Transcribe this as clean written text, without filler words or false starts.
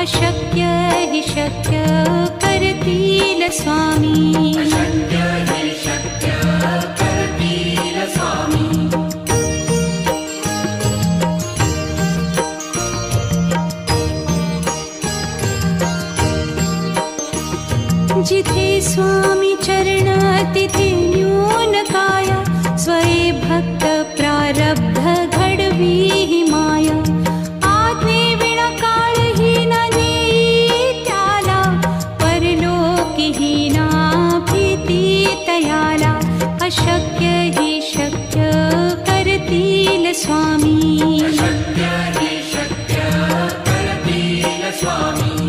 अशक्य हि शक्य करतील स्वामी. अशक्य हि शक्य करतील स्वामी. जिथे स्वामी चरण तिथे न्यून काया. स्वये भक्त प्रारब्ध घडवी हि माया. आज्ञे विना काळही न नेई त्याला. परलोकीही ना भीती तयाला. अशक्य हि शक्य करतील स्वामी. अशक्य हि शक्य करतील स्वामी.